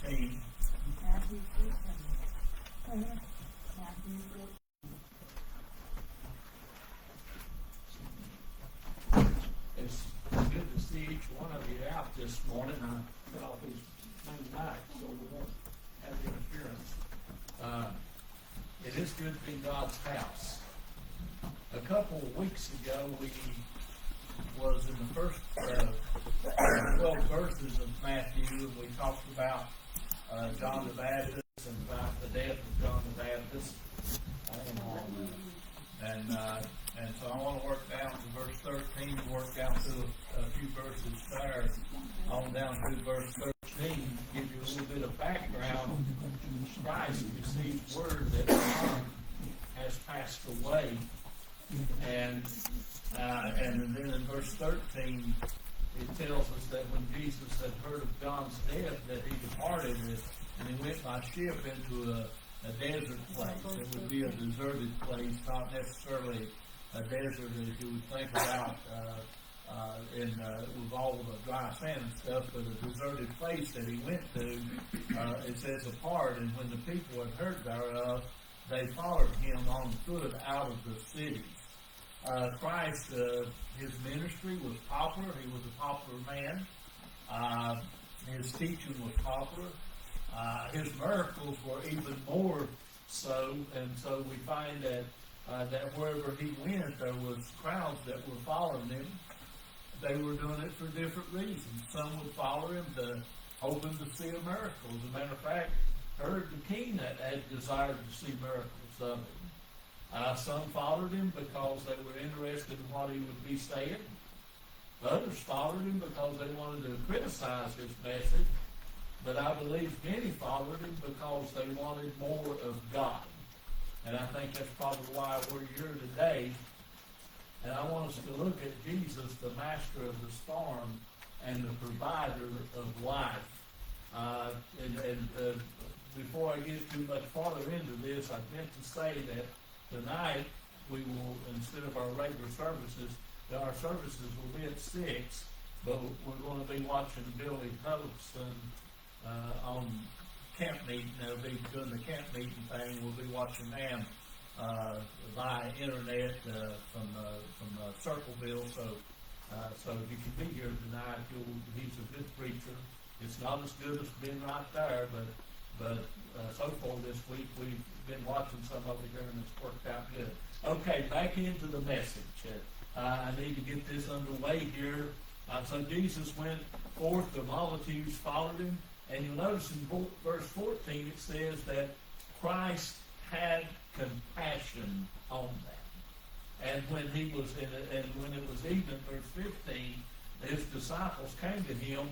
13. Matthew 13. Matthew 13. It's good to see each one of you out this morning. I got off these Monday night, so we won't have the interference. It is good to be in God's house. A couple of weeks ago, we was in the first 12 verses of Matthew, and we talked about John the Baptist and about the death of John the Baptist. And so I want to work down to verse 13, work down through a few verses there, on down to verse 13, give you a little bit of background. Christ received word that John has passed away. And then in verse 13, it tells us that when Jesus had heard of John's death, that he departed and he went by ship into a desert place. It would be a deserted place, not necessarily a desert as you would think about with all the dry sand and stuff, but a deserted place that he went to. It says apart, and when the people had heard thereof, they followed him on foot out of the cities. Christ, his ministry was popular. He was a popular man. His teaching was popular. His miracles were even more so, and so we find that wherever he went, there was crowds that were following him. They were doing it for different reasons. Some would follow him to hoping to see a miracle. As a matter of fact, heard the king that had desired to see miracles of him. Some followed him because they were interested in what he would be saying. Others followed him because they wanted to criticize his message. But I believe many followed him because they wanted more of God. And I think that's probably why we're here today. And I want us to look at Jesus, the master of the storm and the provider of life. Before I get too much farther into this, I meant to say that tonight we will, instead of our regular services, our services will be at 6, but we're going to be watching Billy Huddleston on camp meeting. They'll be doing the camp meeting thing. We'll be watching them via internet from Circleville. So if you can be here tonight, he's a good preacher. It's not as good as being right there, but so far this week we've been watching some of it here, and it's worked out good. Okay, back into the message. I need to get this underway here. So Jesus went forth, the multitudes followed him, and you'll notice in verse 14 it says that Christ had compassion on them. And when it was evening, verse 15, his disciples came to him.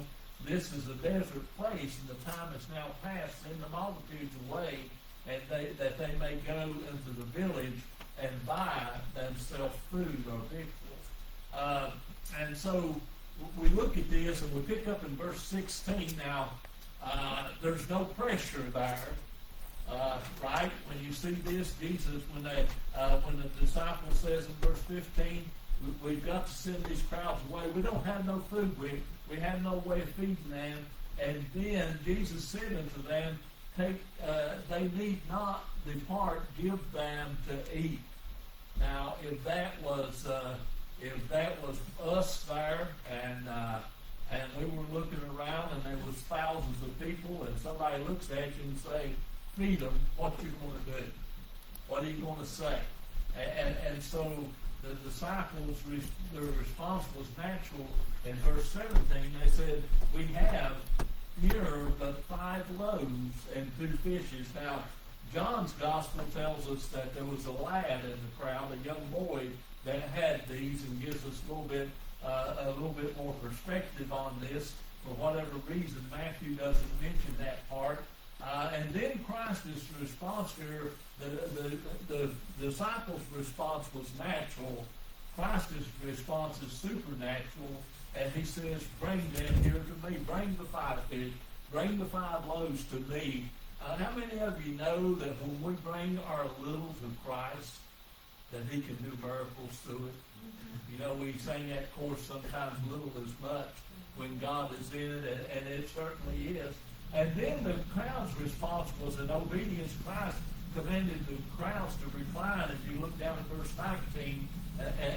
This is a desert place, and the time is now past. Send the multitudes away, and that they may go into the village and buy themselves food or victuals. And so we look at this, and we pick up in verse 16. Now, there's no pressure there, right? When you see this, Jesus, when the disciple says in verse 15, we've got to send these crowds away. We don't have no food. We have no way of feeding them. And then Jesus said unto them, they need not depart, give them to eat. Now, if that was us there, and we were looking around, and there was thousands of people, and somebody looks at you and say, feed them, what you going to do? What are you going to say? And so the disciples, their response was natural. In verse 17, they said, we have here but 5 loaves and 2 fishes. Now, John's gospel tells us that there was a lad in the crowd, a young boy, that had these, and gives us a little bit more perspective on this. For whatever reason, Matthew doesn't mention that part. And then Christ's response here, the disciples' response was natural. Christ's response is supernatural, and he says, bring them here to me. Bring the 5 fish. Bring the 5 loaves to me. How many of you know that when we bring our little to Christ, that he can do miracles through it? You know, we sing that chorus, sometimes little is much, when God is in it, and it certainly is. And then the crowd's response was in obedience. Christ commanded the crowds to recline. If you look down at verse 19,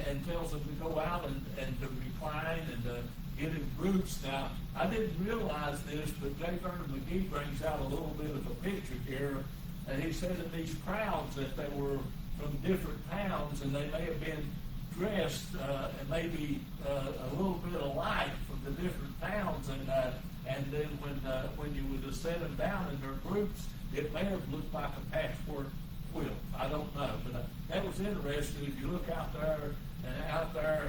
and tells them to go out and to recline and to get in groups. Now, I didn't realize this, but J. Vernon McGee brings out a little bit of a picture here. And he said in these crowds that they were from different towns, and they may have been dressed and maybe a little bit alike from the different towns. And then when you would have set them down in their groups, it may have looked like a patchwork quilt. I don't know, but that was interesting. If you look out there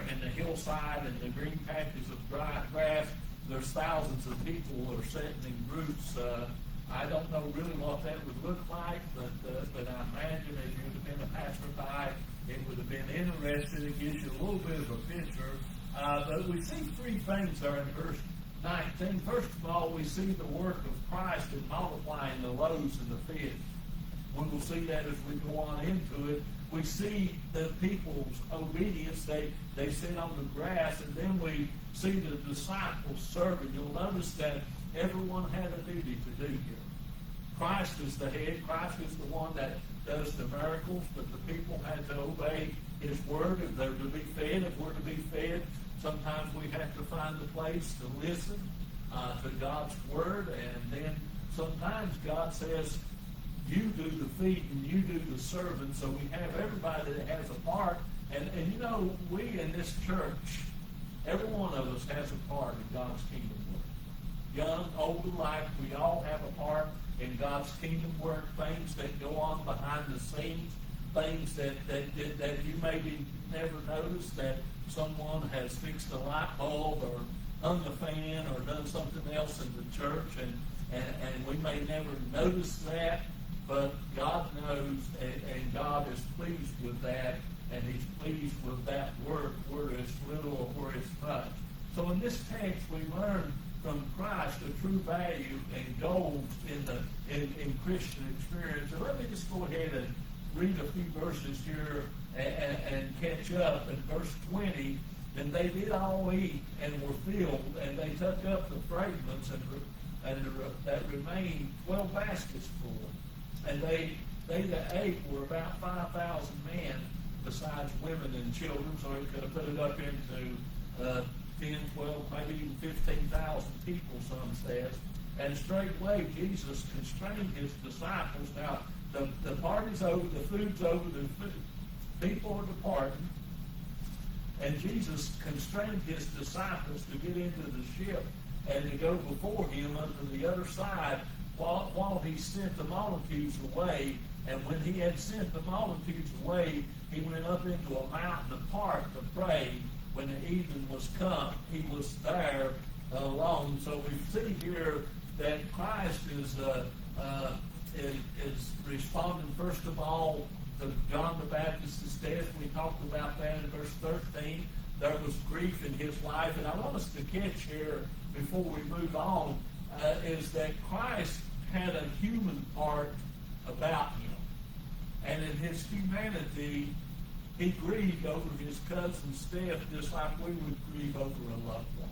in the hillside and the green patches of dry grass, there's thousands of people that are sitting in groups. I don't know really what that would look like, but I imagine if you would have been a passerby, it would have been interesting. It gives you a little bit of a picture. But we see three things there in verse 19. First of all, we see the work of Christ in multiplying the loaves and the fish. We will see that as we go on into it. We see the people's obedience. They sit on the grass, and then we see the disciples serving. You'll notice that everyone had a duty to do here. Christ is the head. Christ is the one that does the miracles, but the people had to obey his word if they're to be fed. If we're to be fed, sometimes we have to find a place to listen to God's word, and then sometimes God says, you do the feeding, you do the serving. So we have everybody that has a part. And you know, we in this church, every one of us has a part in God's kingdom work. Young, old alike, we all have a part in God's kingdom work, things that go on behind the scenes, things that you maybe never noticed, that someone has fixed a light bulb or hung the fan or done something else in the church, and we may never notice that. But God knows, and God is pleased with that, and he's pleased with that work, where it's little or where it's much. So in this text, we learn from Christ the true value and goals in Christian experience. And let me just go ahead and read a few verses here and catch up. In verse 20, and they did all eat and were filled, and they took up the fragments and that remained 12 baskets full. And they that ate were about 5,000 men, besides women and children, so he could have put it up into 10, 12, maybe even 15,000 people, some says. And straightway Jesus constrained his disciples. Now, the party's over, the food's over, the people are departing, and Jesus constrained his disciples to get into the ship and to go before him unto the other side, while he sent the multitudes away. And when he had sent the multitudes away, he went up into a mountain apart to pray. When the evening was come, he was there alone. So we see here that Christ is responding first of all to John the Baptist's death. We talked about that in verse 13. There was grief in his life, and I want us to catch here before we move on is that Christ had a human part about him. And in his humanity, he grieved over his cousin's death just like we would grieve over a loved one.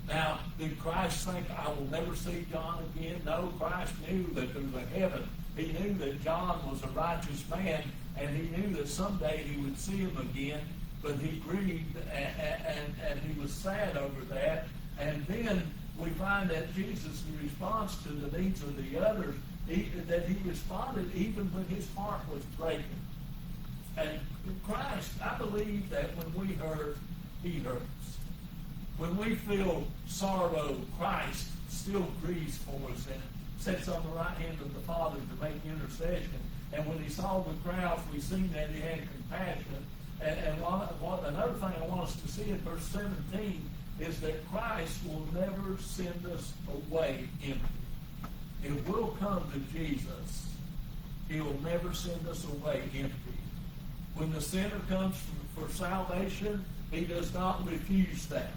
Now, did Christ think, I will never see John again? No, Christ knew that there was a heaven. He knew that John was a righteous man, and he knew that someday he would see him again, but he grieved and he was sad over that. And then we find that Jesus, in response to the needs of the others, that he responded even when his heart was breaking. And Christ, I believe that when we hurt, he hurts. When we feel sorrow, Christ still grieves for us and sits on the right hand of the Father to make intercession. And when he saw the crowds, we seen that he had compassion. And another thing I want us to see in verse 17 is that Christ will never send us away empty. If we'll come to Jesus, he will never send us away empty. When the sinner comes for salvation, he does not refuse that.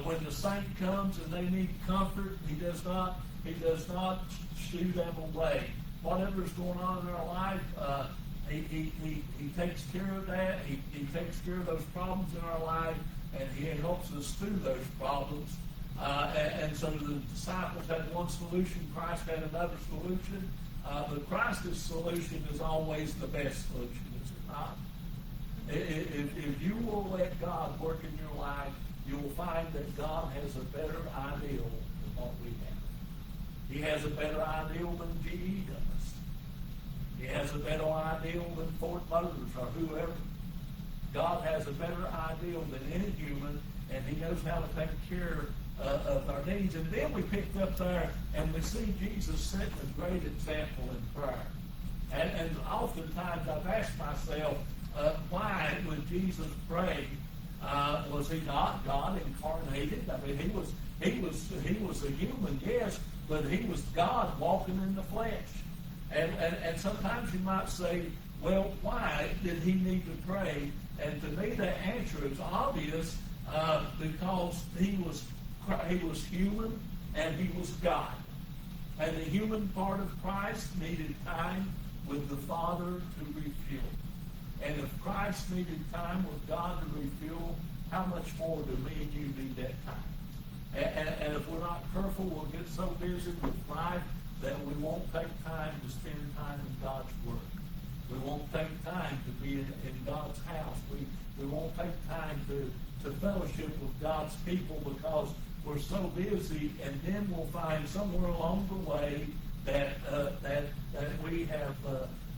When the saint comes and they need comfort, he does not shoo them away. Whatever's going on in our life, he takes care of that. He takes care of those problems in our life, and he helps us through those problems. And so the disciples had one solution, Christ had another solution. But Christ's solution is always the best solution, is it not? If you will let God work in your life, you will find that God has a better ideal than what we have. He has a better ideal than GE does. He has a better ideal than Ford Motors or whoever. God has a better ideal than any human, and He knows how to take care of our needs. And then we picked up there and we see Jesus setting a great example in prayer. And oftentimes I've asked myself, why would Jesus pray? Was He not God incarnated? I mean, he was a human, yes, but He was God walking in the flesh. And sometimes you might say, well, why did He need to pray? And to me, the answer is obvious, because He was human and He was God. And the human part of Christ needed time with the Father to refuel. And if Christ needed time with God to refuel, how much more do me and you need that time? And if we're not careful, we'll get so busy with life that we won't take time to spend time in God's Word. We won't take time to be in God's house. We won't take time to fellowship with God's people because we're so busy, and then we'll find somewhere along the way that we have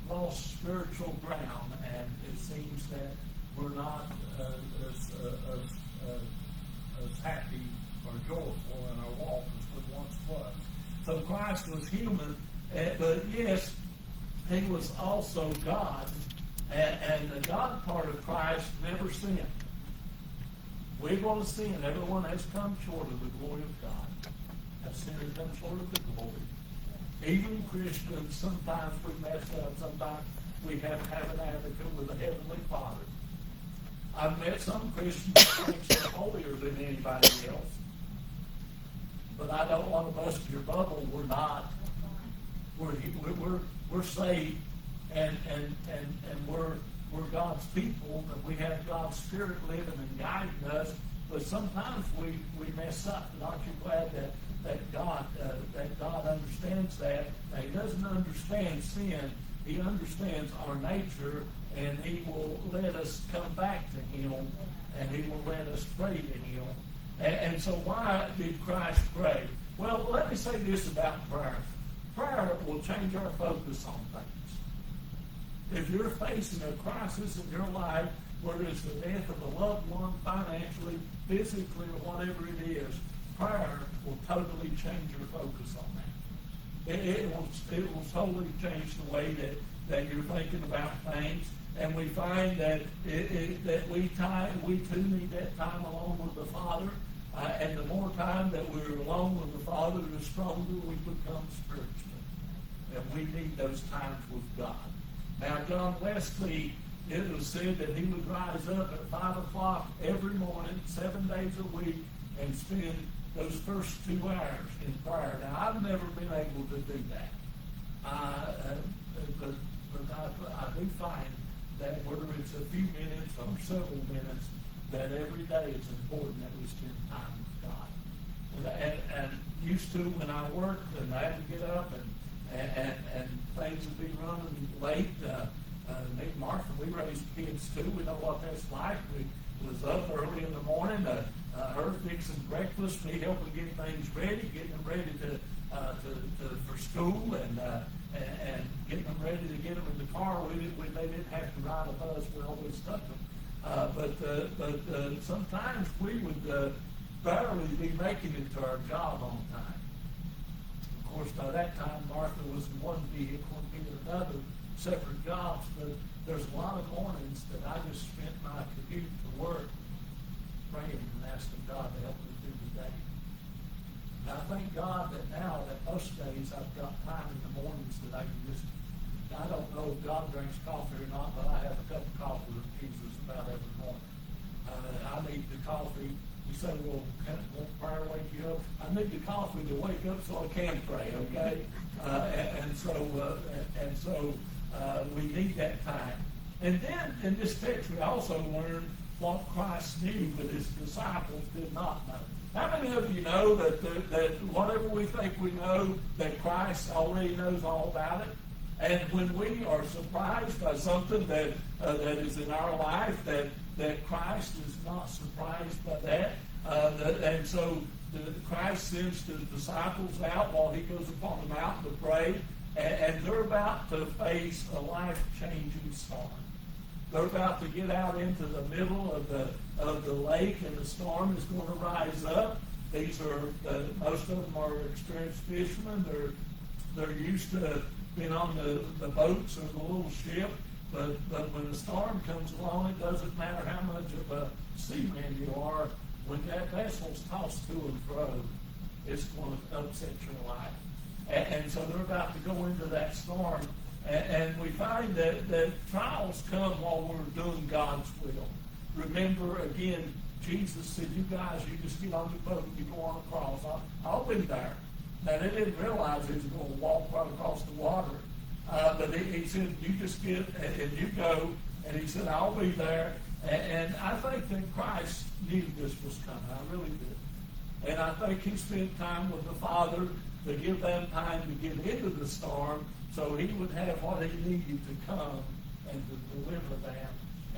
lost spiritual ground, and it seems that we're not as happy or joyful in our walk as we once was. So Christ was human, but yes, He was also God, and the God part of Christ never sinned. We're going to sin. Everyone has come short of the glory of God. Have sinned and come short of the glory. Even Christians, sometimes we mess up. Sometimes we have to have an advocate with a heavenly Father. I've met some Christians who think they're holier than anybody else. But I don't want to bust your bubble. We're not. We're saved, and we're God's people, and we have God's Spirit living and guiding us. But sometimes we mess up. And aren't you glad that God understands that? Now, He doesn't understand sin. He understands our nature, and He will let us come back to Him, and He will let us pray to Him. And so why did Christ pray? Well, let me say this about prayer. Prayer will change our focus on things. If you're facing a crisis in your life, whether it's the death of a loved one, financially, physically, or whatever it is, prayer will totally change your focus on that. It will totally change the way that you're thinking about things. And we find that we too need that time alone with the Father. And the more time that we're alone with the Father, the stronger we become spiritually. And we need those times with God. Now, John Wesley, it was said that he would rise up at 5 o'clock every morning, 7 days a week, and spend those first 2 hours in prayer. Now, I've never been able to do that. But I do find that whether it's a few minutes or several minutes, that every day it's important that we spend time with God. And used to when I worked and I had to get up and things would be running late. Me and Martha, we raised kids too. We know what that's like. We was up early in the morning, her fixing breakfast, me helping get things ready, getting them ready for school, and getting them ready to get them in the car. They didn't have to ride a bus. We always took them. But sometimes we would barely be making it to our job on time. Of course, by that time, Martha was in one vehicle and me in another, separate jobs. But there's a lot of mornings that I just spent my commute to work praying and asking God to help me through the day. And I thank God that now that most days I've got time in the mornings that I can just, I don't know if God drinks coffee or not, but I have a cup of coffee with Jesus about every morning. I need the coffee. You say, well, won't prayer wake you up? I need the coffee to wake up so I can pray, okay? And so we need that time. And then in this text we also learn what Christ knew, but His disciples did not know. How many of you know that whatever we think we know, that Christ already knows all about it? And when we are surprised by something that is in our life, that Christ is not surprised by that. And so Christ sends the disciples out while he goes upon the mountain to pray, and they're about to face a life-changing storm. They're about to get out into the middle of the lake, and the storm is going to rise up. These are most of them are experienced fishermen. They're used to being on the boats or the little ship, but when the storm comes along, it doesn't matter how much of a seaman you are. When that vessel's tossed to and fro, it's going to upset your life. And so they're about to go into that storm. And we find that trials come while we're doing God's will. Remember, again, Jesus said, you guys, you just get on the boat and you go on across. I'll be there. Now, they didn't realize he was going to walk right across the water. But he said, you just get and you go. And he said, I'll be there. And I think that Christ knew this was coming. I really did. And I think he spent time with the Father to give them time to get into the storm so he would have what he needed to come and to deliver them.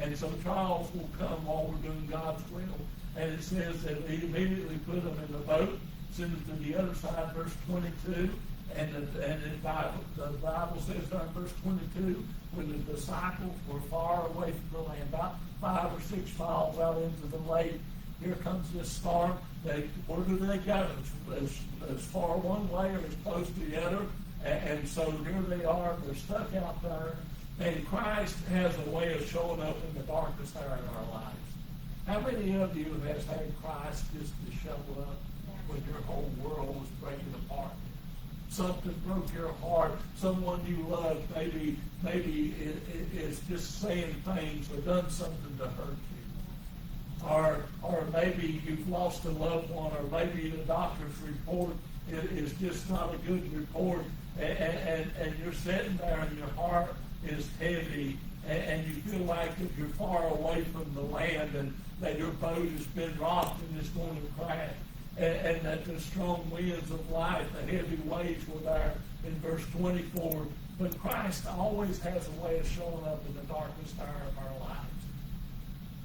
And so trials will come while we're doing God's will. And it says that he immediately put them in the boat, sent them to the other side, verse 22. And the Bible says during verse 22, when the disciples were far away from the land, about 5 or 6 miles out into the lake, here comes this storm. Where do they go? As far one way or as close to the other. And so here they are. They're stuck out there. And Christ has a way of showing up in the darkest hour in our lives. How many of you has had Christ just to show up when your whole world was breaking apart? Something broke your heart. Someone you loved maybe is just saying things or done something to hurt you. Or maybe you've lost a loved one, or maybe the doctor's report is just not a good report, and you're sitting there and your heart is heavy, and you feel like that you're far away from the land, and that your boat has been rocked and is going to crash. And that the strong winds of life, the heavy waves were there in verse 24. But Christ always has a way of showing up in the darkest hour of our lives.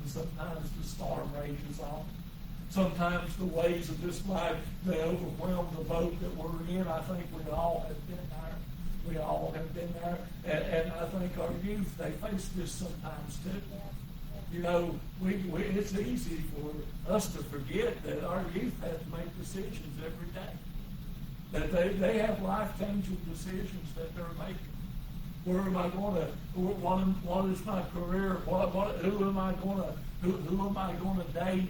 And sometimes the storm rages on. Sometimes the waves of this life, they overwhelm the boat that we're in. I think we all have been there. We all have been there. And I think our youth, they face this sometimes too. You know, it's easy for us to forget that our youth have to make decisions every day. That they have life-changing decisions that they're making. Where am I going to? What is my career? Who am I going to date?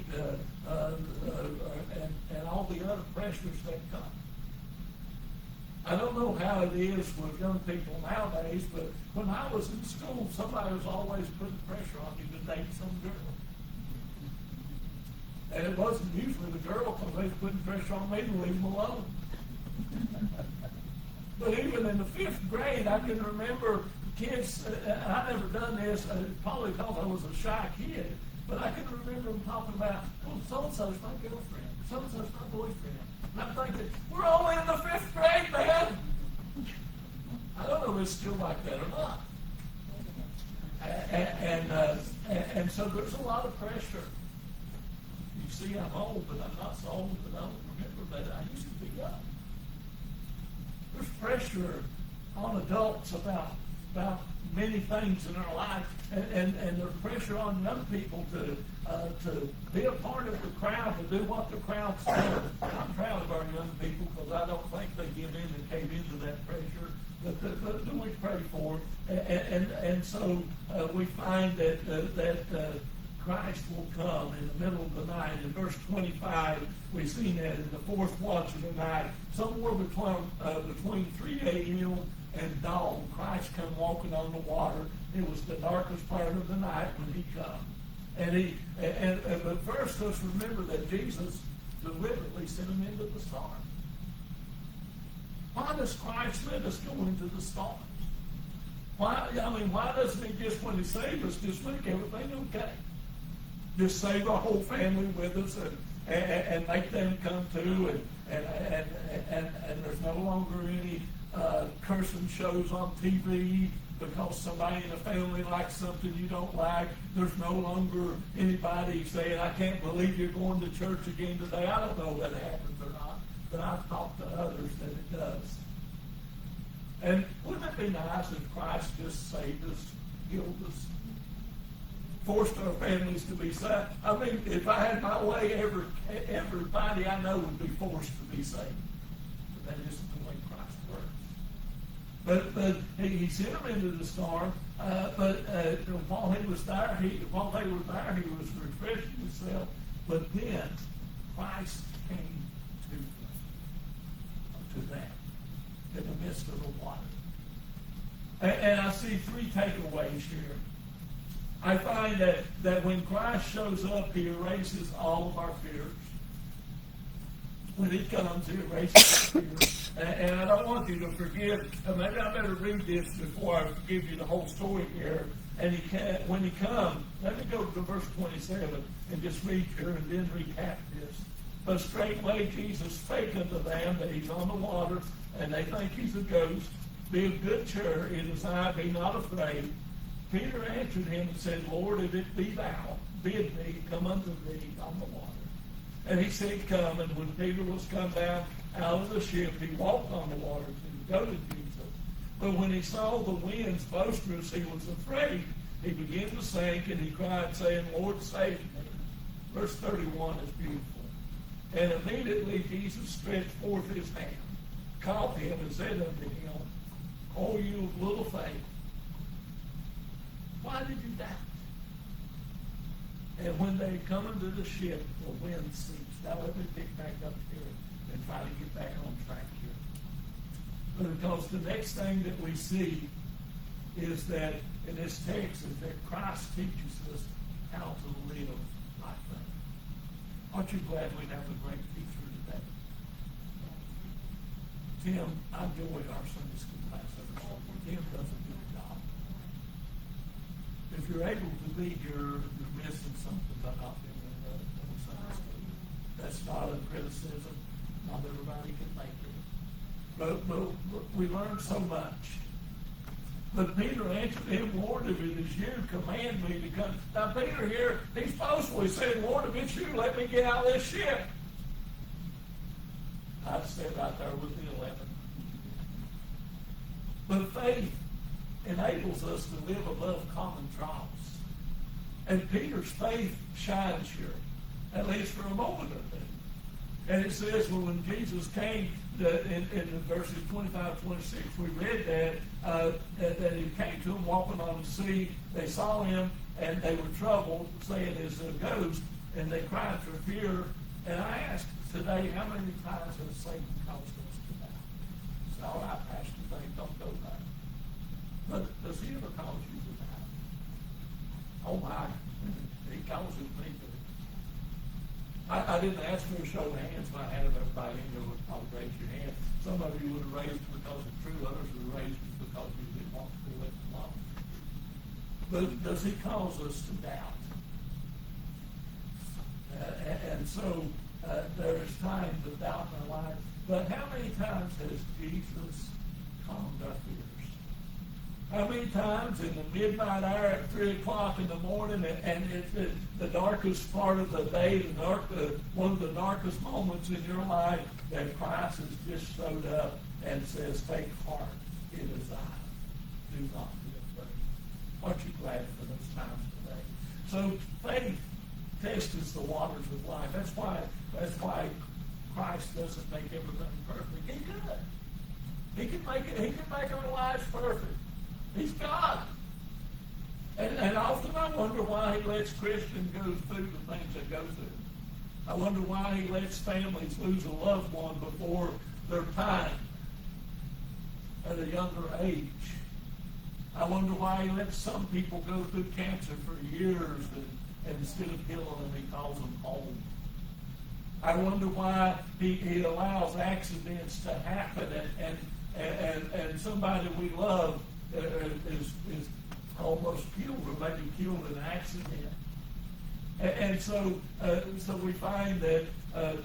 And all the other pressures that come. I don't know how it is with young people nowadays, but when I was in school, somebody was always putting pressure on you to date some girl. And it wasn't usually the girl, because they was putting pressure on me to leave them alone. But even in the 5th grade, I can remember kids, I never done this, probably because I was a shy kid, but I can remember them talking about, well, so-and-so's my girlfriend, so-and-so's my boyfriend. And I'm thinking, we're only in the 5th grade, man. I don't know if it's still like that or not. And so there's a lot of pressure. You see, I'm old, but I'm not so old that I don't remember that I used to be young. There's pressure on adults about many things in our life, and there's pressure on young people to be a part of the crowd, to do what the crowd's doing. I'm proud of our young people because I don't think they give in and cave into that pressure. But we pray for it. And so we find that Christ will come in the middle of the night. In verse 25, we've seen that in the 4th watch of the night, somewhere between 3 a.m. and dawn, Christ come walking on the water. It was the darkest part of the night when he come. But first, let's remember that Jesus deliberately sent him into the storm. Why does Christ let us go into the storms? Why doesn't he just, when he saved us, just make everything okay? Just save our whole family with us and make them come to, and there's no longer any cursing shows on TV because somebody in the family likes something you don't like. There's no longer anybody saying, I can't believe you're going to church again today. I don't know whether that happens or not, but I've talked to others that it does. And wouldn't it be nice if Christ just saved us, healed us, forced our families to be saved? I mean, if I had my way, everybody I know would be forced to be saved. But that isn't the way Christ works. But he sent them into the storm. But while he was there, while they were there, he was refreshing himself. But then Christ came to them in the midst of the water. And I see three takeaways here. I find that when Christ shows up, he erases all of our fears. When he comes, he erases our fears. And I don't want you to forget, maybe I better read this before I give you the whole story here. And when he comes, let me go to verse 27 and just read here and then recap this. But straightway Jesus spake unto them that he's on the water, and they think he's a ghost. Be of good cheer, it is I, be not afraid. Peter answered him and said, Lord, if it be thou, bid me come unto thee on the water. And he said, come. And when Peter was come down out of the ship, he walked on the water to go to Jesus. But when he saw the winds boisterous, he was afraid. He began to sink, and he cried, saying, Lord, save me. Verse 31 is beautiful. And immediately Jesus stretched forth his hand, caught him, and said unto him, O you of little faith, why did you doubt? And when they come into the ship, the wind ceased. Now let me pick back up here and try to get back on track here. Because the next thing that we see is that in this text is that Christ teaches us how to live like that. Aren't you glad we have a great teacher today? Tim, I enjoyed our Sunday school class every Sunday. Tim does a good job. If you're able to be here, you're missing something by not being in the Sunday school. That's not a criticism. Not everybody can make it. But we learn so much. But Peter answered him, Lord, if it is you, command me to come. Now Peter here, he's boastfully saying, Lord, if it's you, let me get out of this ship. I'd stay right there with the 11. But faith enables us to live above common trials. And Peter's faith shines here, at least for a moment or two. And it says, well, when Jesus came, in verses 25, 26, we read that he came to them walking on the sea. They saw him, and they were troubled, saying, it's a ghost, and they cried for fear. And I ask today, how many times has Satan caused us to doubt? It's all right, Pastor, things don't go right. But does he ever cause you to doubt? Oh my, he causes me to. I didn't ask for a show of hands, but I had everybody in there would probably raise your hand. Some of you would have raised it because it's true, others would have raised it because you didn't want to do it alone. But does he cause us to doubt? And so there is times of doubt in our life. But how many times has Jesus calmed our fears? How many times in the midnight hour at 3 o'clock in the morning, and it's the darkest part of the day, one of the darkest moments in your life, that Christ has just showed up and says, take heart, it is I. Do not be afraid. Aren't you glad for those times today? So faith tests the waters of life. That's why Christ doesn't make everything perfect. He could. He can make our lives perfect. He's God. And often I wonder why he lets Christians go through the things they go through. I wonder why he lets families lose a loved one before their time at a younger age. I wonder why he lets some people go through cancer for years and instead of healing them, he calls them home. I wonder why he allows accidents to happen and somebody we love is almost killed or maybe killed in an accident. And so we find that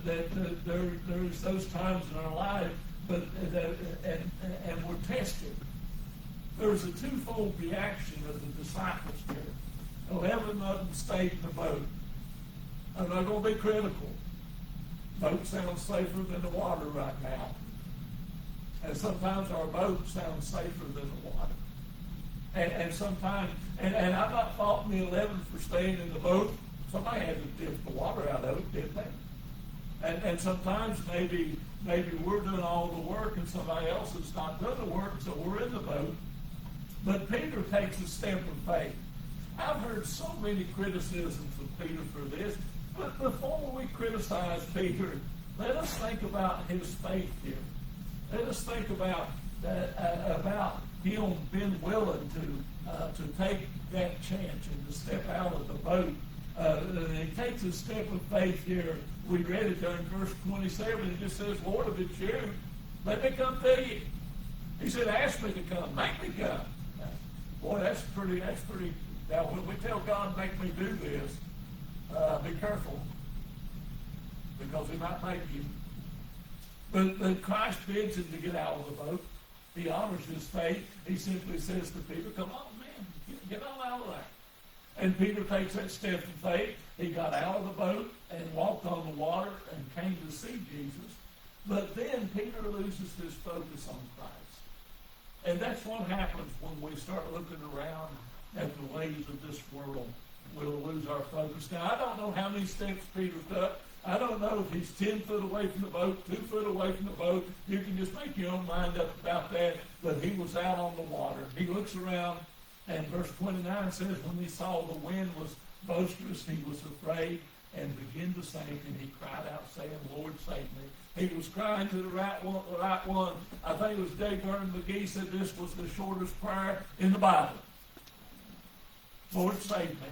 there's those times in our life, and we're tested. There's a twofold reaction of the disciples here. 11 of them stayed in the boat. I'm not going to be critical. Boat sounds safer than the water right now. And sometimes our boat sounds safer than the water. And sometimes, and I'm not faulting the 11 for staying in the boat. Somebody had to dip the water out of it, didn't they? And sometimes maybe we're doing all the work and somebody else has not done the work, so we're in the boat. But Peter takes a step of faith. I've heard so many criticisms of Peter for this, but before we criticize Peter, let us think about his faith here. Let us think about him being willing to take that chance and to step out of the boat. He takes a step of faith here. We read it there in verse 27. It just says, Lord, if it's you, let me come to you. He said, ask me to come. Make me come. Boy, that's pretty. Now, when we tell God, make me do this, be careful, because he might make you. But Christ bids him to get out of the boat. He honors his faith. He simply says to Peter, come on, man, get on out of there. And Peter takes that step of faith. He got out of the boat and walked on the water and came to see Jesus. But then Peter loses his focus on Christ. And that's what happens when we start looking around at the ways of this world. We'll lose our focus. Now, I don't know how many steps Peter took. I don't know if he's 10 foot away from the boat, 2 foot away from the boat. You can just make your own mind up about that. But he was out on the water. He looks around, and verse 29 says, when he saw the wind was boisterous, he was afraid and began to sink, and he cried out, saying, Lord, save me. He was crying to the right one. I think it was J. Vernon McGee said this was the shortest prayer in the Bible. Lord, save me.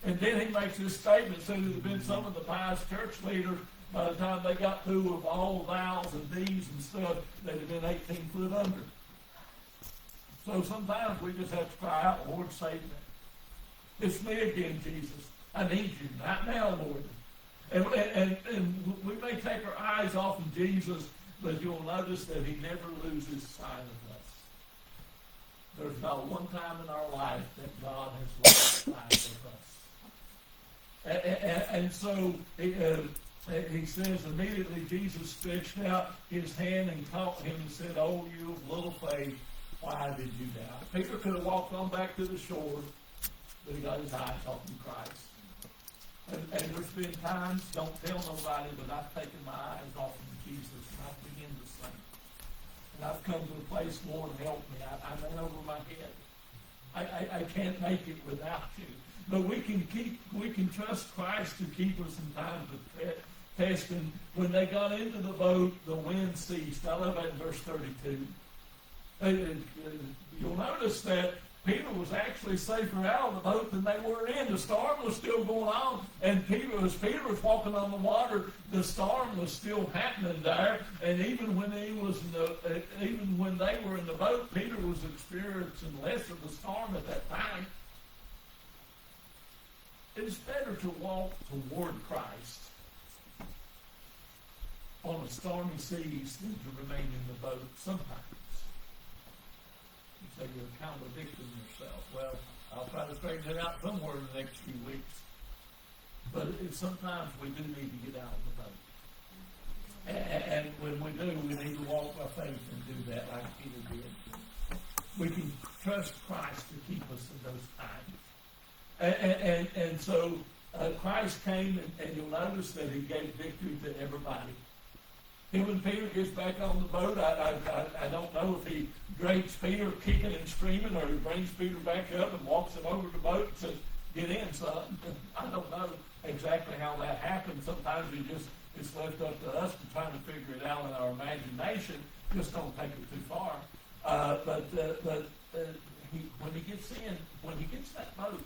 And then he makes this statement, said it had been some of the pious church leaders, by the time they got through with all thous and these and stuff, they'd have been 18 foot under. So sometimes we just have to cry out, Lord, save me. It's me again, Jesus. I need you right now, Lord. And we may take our eyes off of Jesus, but you'll notice that he never loses sight of us. There's not one time in our life that God has lost sight of us. And so he says, immediately Jesus stretched out his hand and caught him and said, oh, you of little faith, why did you doubt? Peter could have walked on back to the shore, but he got his eyes off of Christ. And there's been times, don't tell nobody, but I've taken my eyes off of Jesus and I begin to sink. And I've come to a place, Lord, help me. I'm in over my head. I can't make it without you. But we can trust Christ to keep us in times of test. And when they got into the boat, the wind ceased. I love that in verse 32. You'll notice that Peter was actually safer out of the boat than they were in. The storm was still going on, and as Peter was walking on the water, the storm was still happening there. And even when they were in the boat, Peter was experiencing less of the storm at that time. It's better to walk toward Christ on a stormy seas than to remain in the boat sometimes. You say you're contradicting yourself. Well, I'll try to straighten it out somewhere in the next few weeks. But sometimes we do need to get out of the boat. And when we do, we need to walk by faith and do that like Peter did. We can trust Christ to keep us in those times. And so Christ came, and you'll notice that he gave victory to everybody. And when Peter gets back on the boat, I don't know if he drapes Peter kicking and screaming, or he brings Peter back up and walks him over the boat and says, get in, son. I don't know exactly how that happened. Sometimes it's left up to us to try to figure it out in our imagination. Just don't take it too far. When he gets that boat,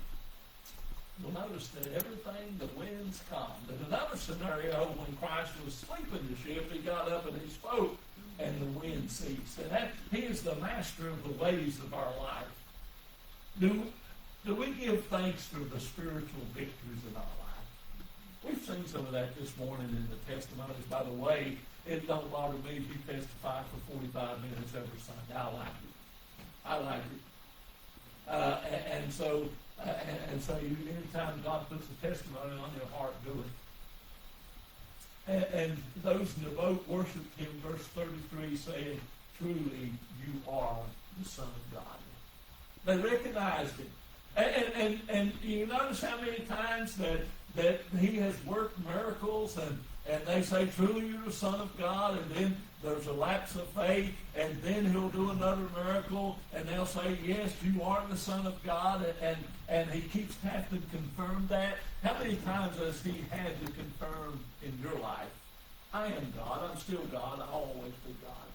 you'll notice that everything, the winds calmed. There's another scenario when Christ was asleep in the ship. He got up and he spoke, and the wind ceased. And he is the master of the ways of our life. Do we give thanks for the spiritual victories in our life? We've seen some of that this morning in the testimonies. By the way, it don't bother me if you testify for 45 minutes every Sunday. I like it. I like it. And so anytime God puts a testimony on your heart, do it. And those in the boat worshiped him, verse 33, saying, truly you are the Son of God. They recognized him. And you notice how many times that he has worked miracles, and they say, truly you're the Son of God, and then there's a lapse of faith, and then he'll do another miracle, and they'll say, yes, you are the Son of God, and he keeps having to confirm that. How many times has he had to confirm in your life, I am God, I'm still God, I'll always be God.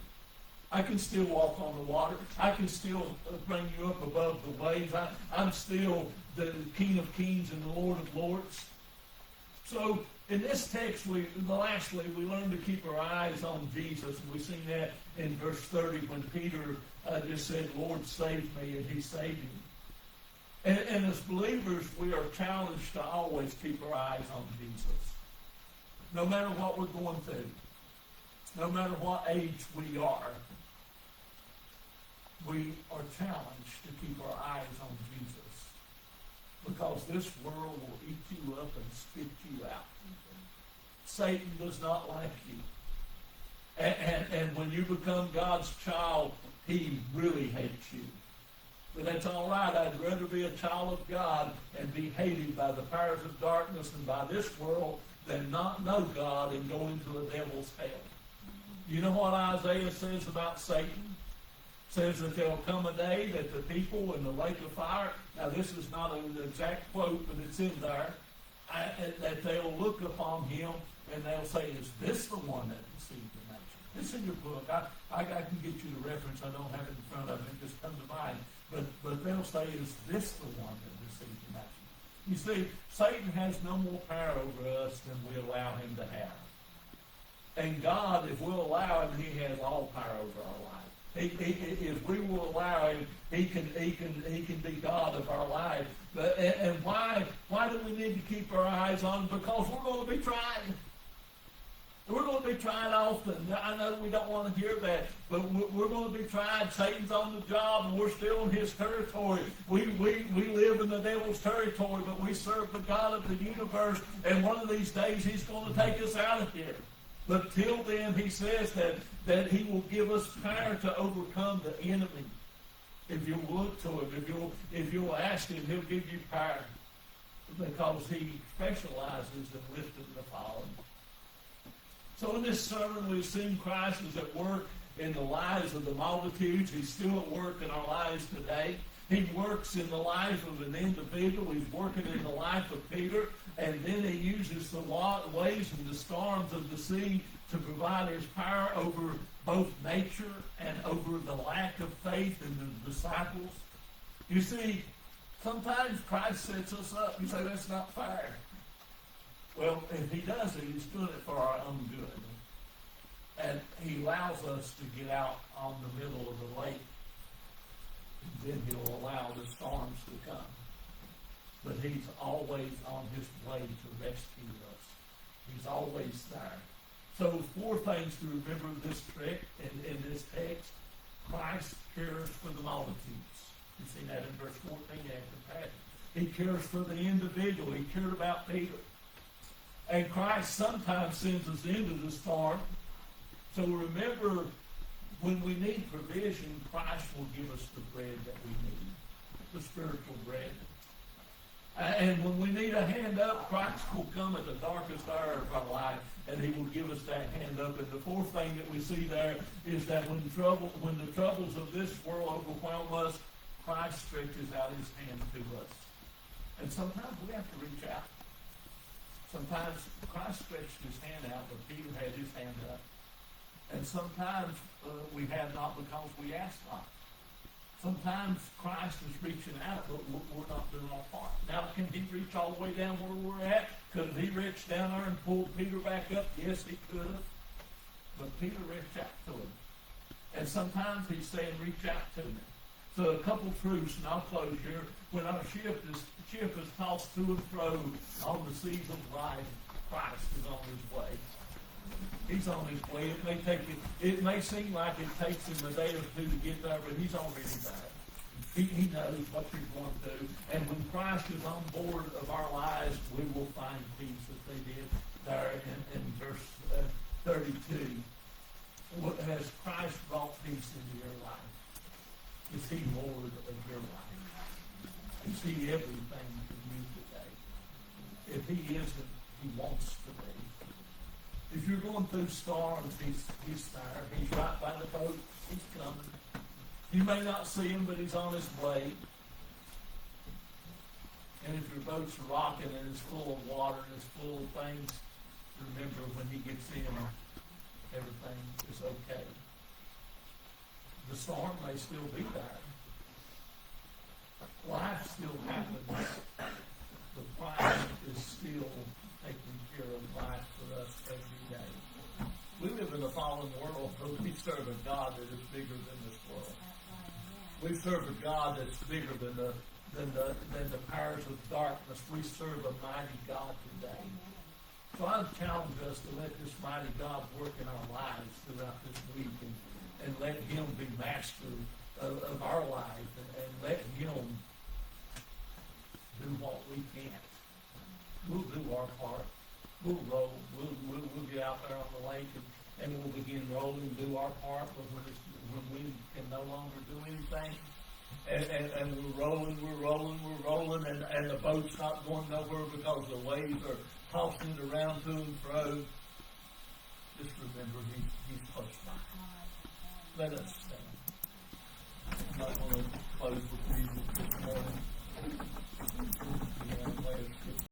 I can still walk on the water. I can still bring you up above the waves. I'm still the King of Kings and the Lord of Lords. So in this text, lastly, we learn to keep our eyes on Jesus. And we've seen that in verse 30 when Peter just said, Lord, save me, and he saved him. And as believers, we are challenged to always keep our eyes on Jesus. No matter what we're going through, no matter what age we are, we are challenged to keep our eyes on Jesus, because this world will eat you up and spit you out. Satan does not like you. And when you become God's child, he really hates you. But that's all right. I'd rather be a child of God and be hated by the powers of darkness and by this world than not know God and go into the devil's hell. You know what Isaiah says about Satan? Says that there'll come a day that the people in the lake of fire, now this is not an exact quote, but it's in there, that they'll look upon him and they'll say, is this the one that deceived the nation? It's in your book. I can get you the reference. I don't have it in front of me. It just comes to mind. But they'll say, is this the one that deceived the nation? You see, Satan has no more power over us than we allow him to have. And God, if we'll allow him, he has all power over our life. If we will allow him, he can be God of our life. And why do we need to keep our eyes on him? Because we're going to be tried. We're going to be tried often. I know we don't want to hear that, but we're going to be tried. Satan's on the job, and we're still in his territory. We live in the devil's territory, but we serve the God of the universe, and one of these days he's going to take us out of here. But till then, he says that he will give us power to overcome the enemy. If you look to him, if you'll ask him, he'll give you power, because he specializes in lifting the fallen. So in this sermon, we've seen Christ is at work in the lives of the multitudes. He's still at work in our lives today. He works in the life of an individual. He's working in the life of Peter. And then he uses the waves and the storms of the sea to provide his power over both nature and over the lack of faith in the disciples. You see, sometimes Christ sets us up. You say, that's not fair. Well, if he does it, he's doing it for our own good. And he allows us to get out on the middle of the lake. And then he'll allow the storms to come. But he's always on his way to rescue us. He's always there. So 4 things to remember this trick in this text. Christ cares for the multitudes. You see that in verse 14 after that. He cares for the individual. He cared about Peter. And Christ sometimes sends us into the storm. So remember, when we need provision, Christ will give us the bread that we need, the spiritual bread. And when we need a hand up, Christ will come at the darkest hour of our life, and he will give us that hand up. And the 4th thing that we see there is that when the troubles of this world overwhelm us, Christ stretches out his hand to us. And sometimes we have to reach out. Sometimes Christ stretched his hand out, but Peter had his hand up. And sometimes we have not because we ask not. Sometimes Christ is reaching out, but we're not doing our part. Now, can he reach all the way down where we're at? Could he reach down there and pull Peter back up? Yes, he could have. But Peter reached out to him. And sometimes he's saying, reach out to me. So a couple truths, and I'll close here. When our ship is tossed to and fro on the seas of life, Christ is on his way. He's on his way. It may seem like it takes him a day or two to get there, but he's already there. He knows what he's going to do. And when Christ is on board of our lives, we will find peace as they did there in verse 32. Has Christ brought peace into your life? Is he Lord of your life? Is he everything to you today? If he isn't, he wants to be. If you're going through storms, he's there. He's right by the boat. He's coming. You may not see him, but he's on his way. And if your boat's rocking and it's full of water and it's full of things, remember when he gets in, everything is okay. The storm may still be there. Life still happens. The Christ is still taking care of life for us every day. We live in a fallen world, but we serve a God that is bigger than this world. We serve a God that's bigger than the powers of darkness. We serve a mighty God today. So I challenge us to let this mighty God work in our lives throughout this week and let him be master of our life and let him do what we can't. We'll do our part. We'll roll. We'll get out there on the lake and we'll begin rolling, do our part. But when we can no longer do anything, and we're rolling, and the boat's not going nowhere because the waves are tossing it around to and fro. Just remember, he's close by. Let us stand. I'm not going to close with music this morning.